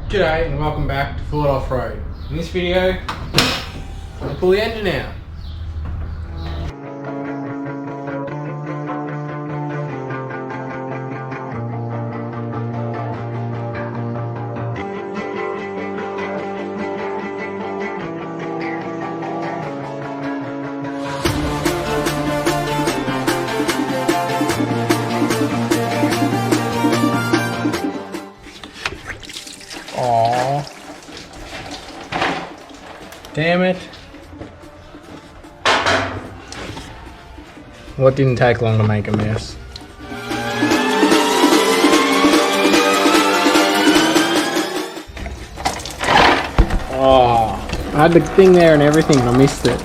G'day and welcome back to Foord Offroad. In this video, I'm going to pull the engine out. Aww. Damn it. Well, it didn't take long to make a mess. Oh, I had the thing there and everything and I missed it.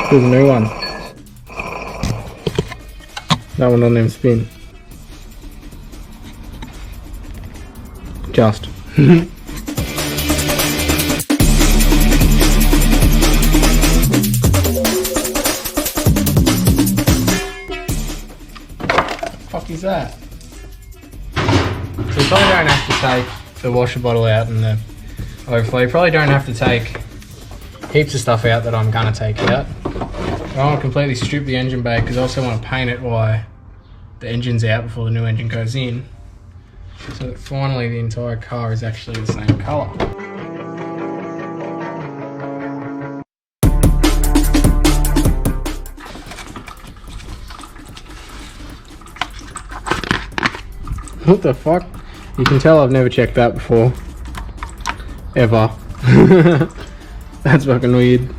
Here's a new one. That one don't even spin. Just. Fuck is that? So you probably don't have to take the washer bottle out and the overflow. You probably don't have to take heaps of stuff out that I'm gonna take out. I don't want to completely strip the engine bay because I also want to paint it while the engine's out before the new engine goes in, so that finally the entire car is actually the same colour. What the fuck? You can tell I've never checked that before. Ever. That's fucking weird.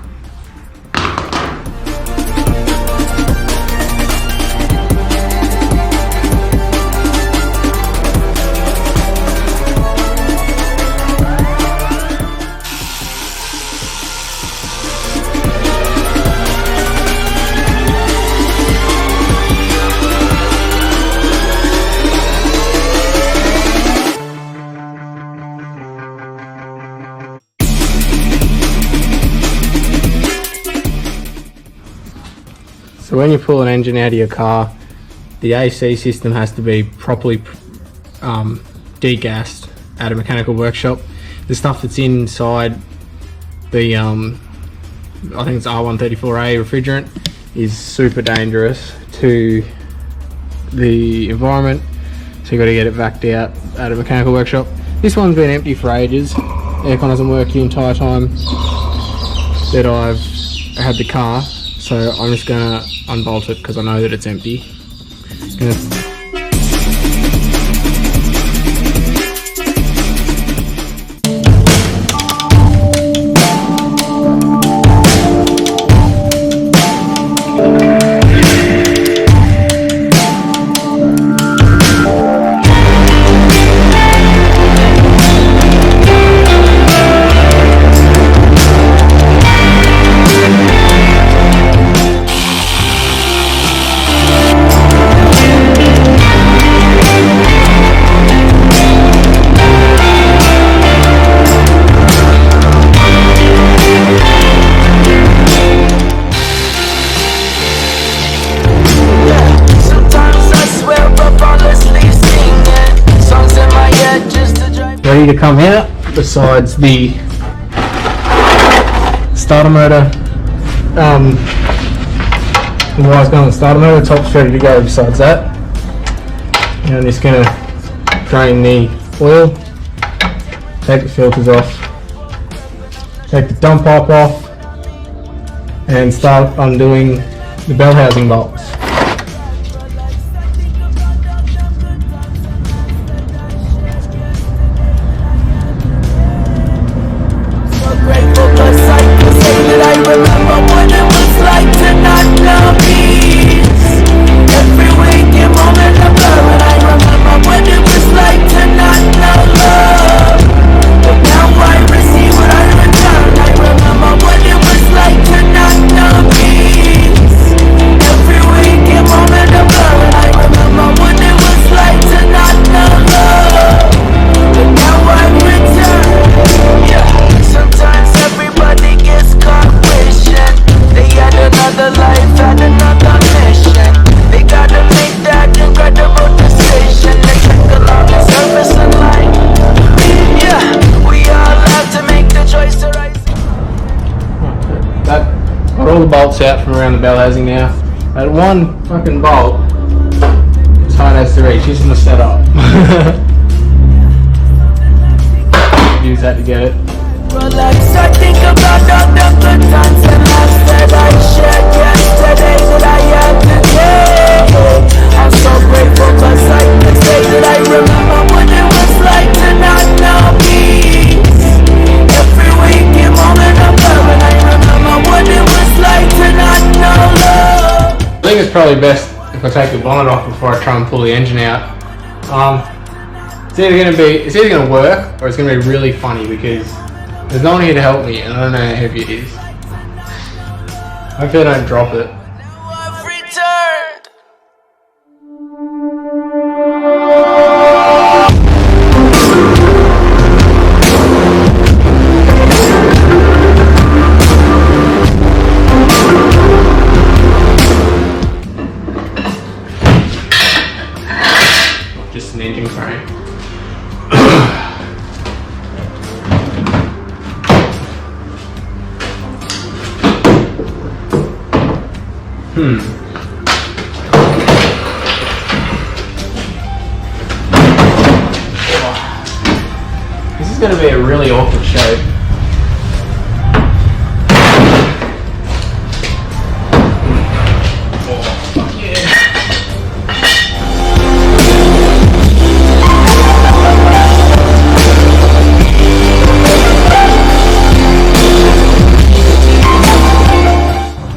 So when you pull an engine out of your car, the AC system has to be properly degassed at a mechanical workshop. The stuff that's inside the, I think it's R134A refrigerant, is super dangerous to the environment. So you've got to get it vacuumed out at a mechanical workshop. This one's been empty for ages. Aircon hasn't worked the entire time that I've had the car. So I'm just gonna unbolt it because I know that it's empty. Ready to come out, besides the starter motor, the wire's going on the starter motor, the top's ready to go besides that. And I'm just going to drain the oil, take the filters off, take the dump pipe off, and start undoing the bell housing bolts. Every week bolts out from around the bell housing now. That one fucking bolt is hard as to reach. This is my setup. Use that to get it. Relax, I think about all the good times and laughs that I shared yesterday that I had today. I'm so grateful 'cause I can say that I remember what it was like to not know peace. Every waking moment of love, and I remember what it was like to not know love. I think it's probably best if I take the bonnet off before I try and pull the engine out. It's either gonna work or it's gonna be really funny because there's no one here to help me and I don't know how heavy it is. Hopefully I don't drop it. I've returned. Just an engine crane. This is going to be a really awkward shape. Oh, fuck yeah.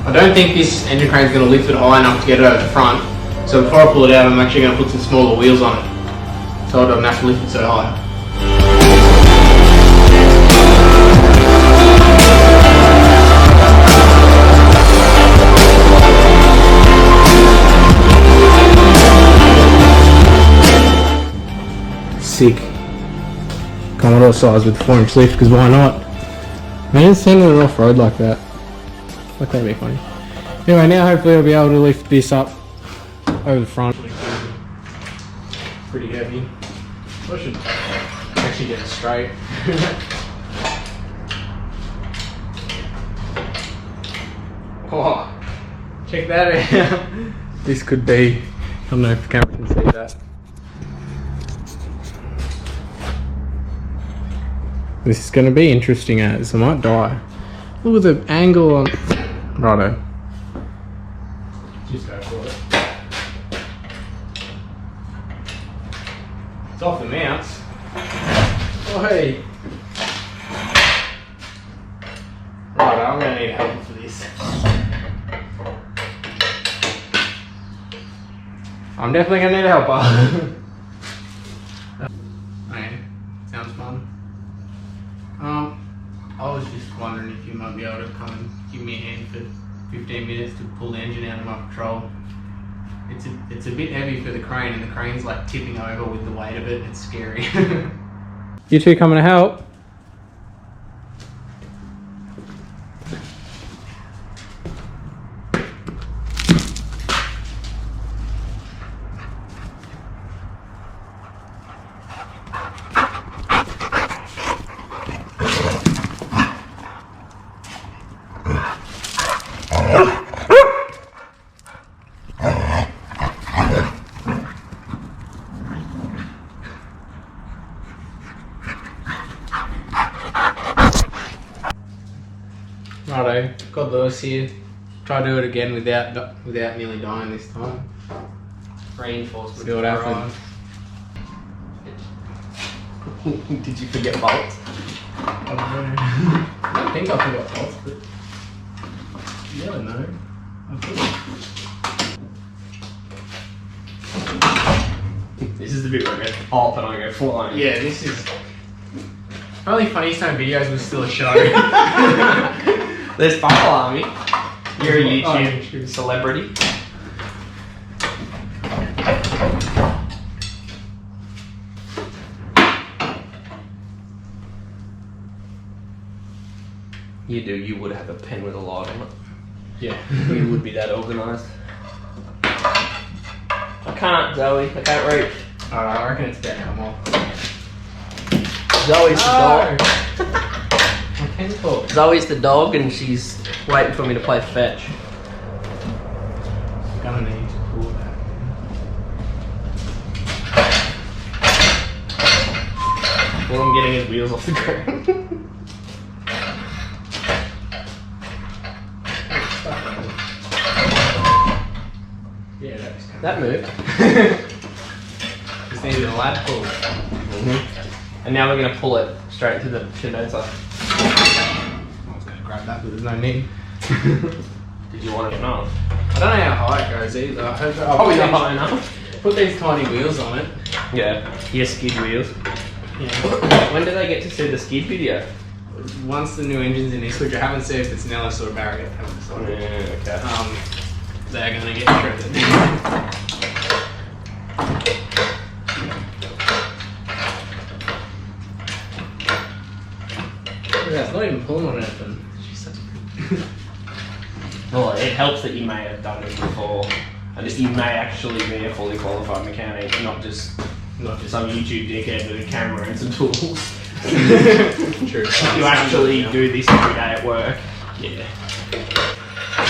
I don't think this engine crane is going to lift it high enough to get it over the front. So before I pull it out, I'm actually going to put some smaller wheels on it, so I don't have to lift it so high. Sick. Commodore size with 4-inch lift, because why not? Man, sending it off-road like that. Like that'd be funny. Anyway, now hopefully I'll be able to lift this up over the front. Pretty heavy. I should actually get it straight. Oh, check that out. This could be, I don't know if the camera can see that. This is going to be interesting as I might die. Look at the angle on. Righto. Just go for it. It's off the mounts. Oh hey. Righto, I'm going to need help for this. I'm definitely going to need a helper. Okay, sounds fun. I was just wondering if you might be able to come and give me a hand for 15 minutes to pull the engine out of my patrol. It's a bit heavy for the crane, and the crane's like tipping over with the weight of it. It's scary. You two coming to help? Righto, got Lewis here. Try to do it again without nearly dying this time. Reinforcement. See what happens. Did you forget bolts? I don't know. I don't think I forgot bolts, but you never know. This is the bit where I go pop and I go flying. Yeah, this is probably funniest time videos was still a show. There's Buckle Army. You're a YouTube true. celebrity. You would have a pen with a light on it. Yeah. You would be that organised. I can't, Zoe. I can't reach. Alright, I reckon it's about to come off. Zoe's the dog. I can talk. Zoe's the dog and she's waiting for me to play fetch. Gonna need to pull that. Well, I'm getting his wheels off the ground. Yeah, that was kind That moved. Just needed a lad pull. And now we're going to pull it straight to the condenser. I was going to grab that, but there's no need. Did you want it or not? I don't know how high it goes either. I hope Probably not high enough. Put these tiny wheels on it. Yeah. Your skid wheels. Yeah. When do they get to see the skid video? Once the new engine's in this, which I haven't seen if it's an LS or a barra yet, haven't decided. Yeah, okay. They're going to get shredded. Yeah, it's not even pulling on anything. She's such a good. Well, it helps that you may have done this before, and that you may actually be a fully qualified mechanic, not just some YouTube dickhead with a camera and some tools. True. You actually do this every day at work. Yeah.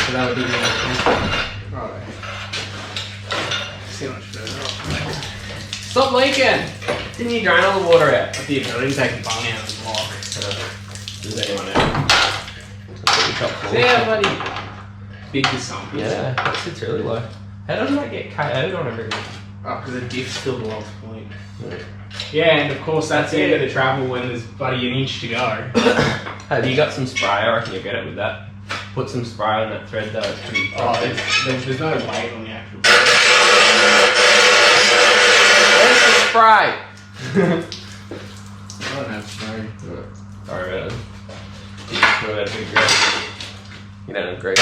So that would be more. Right. See how much further up. Stop leaking! Didn't you drain all the water out? I did, but I didn't take the bung out of the block. Does anyone out? See how bloody big this sump is? Yeah, that sits really low. How does that get KO'd on everything? Oh, because the diff's still below the point. Yeah, and of course that's the end of the travel when there's bloody an inch to go. Have you got some spray? I reckon you'll get it with that. Put some spray on that thread though, it's pretty There's no weight on the actual. Where's the spray? I don't have spray. Sorry about it. What about a big grease? You don't have grease.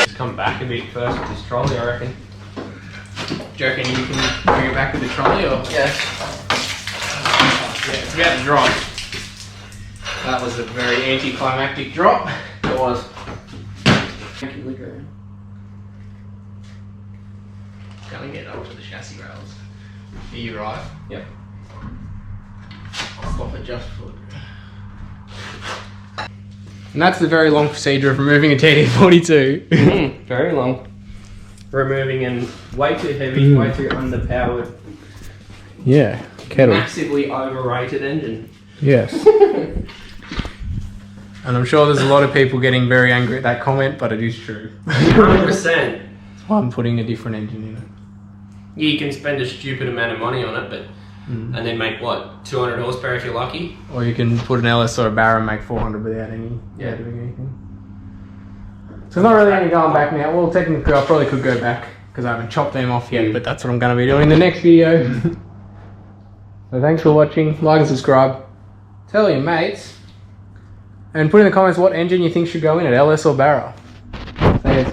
Just come back a bit first with this trolley, I reckon. Do you reckon you can bring it back with the trolley or? Yeah. Yeah, it's about to drop. That was a very anticlimactic drop. It was. Gonna get up to the chassis rails. Are you right? Yep. Stop it just for. And that's the very long procedure of removing a td42. Very long. Removing and way too heavy, way too underpowered, Yeah, kettle. massively overrated engine. Yes. And I'm sure there's a lot of people getting very angry at that comment, but it is true. 100%. That's why I'm putting a different engine in it. Yeah, you can spend a stupid amount of money on it, but and then make what, 200 horsepower if you're lucky. Or you can put an LS or a barra and make 400 without any Yeah. doing anything. So there's not really any going back now. Well, technically I probably could go back because I haven't chopped them off yet, but that's what I'm going to be doing in the next video. So thanks for watching. Like and subscribe. Tell your mates. And put in the comments what engine you think should go in it, LS or barra. Thanks.